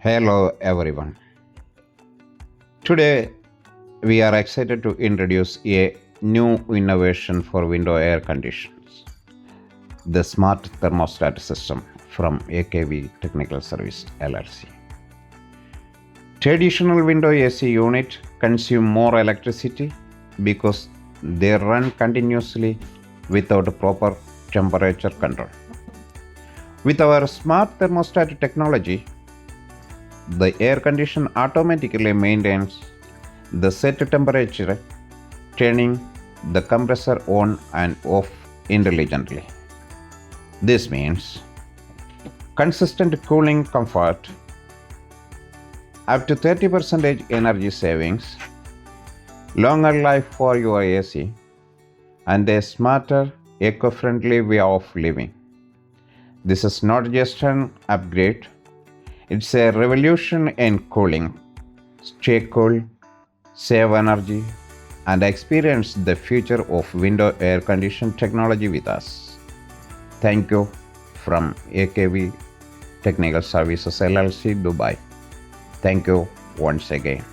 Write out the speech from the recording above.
Hello everyone. Today we are excited to introduce a new innovation for window air conditions, the smart thermostat system from AKV Technical Service LLC. Traditional window AC unit consume more electricity because they run continuously without proper temperature control. With our smart thermostat technology, the air condition automatically maintains the set temperature, turning the compressor on and off intelligently. This means consistent cooling comfort, up to 30% energy savings, longer life for your AC, and a smarter, eco-friendly way of living. This is not just an upgrade, it's a revolution in cooling. Stay cool, save energy, and experience the future of window air condition technology with us. Thank you from AKV Technical Services LLC, Dubai. Thank you once again.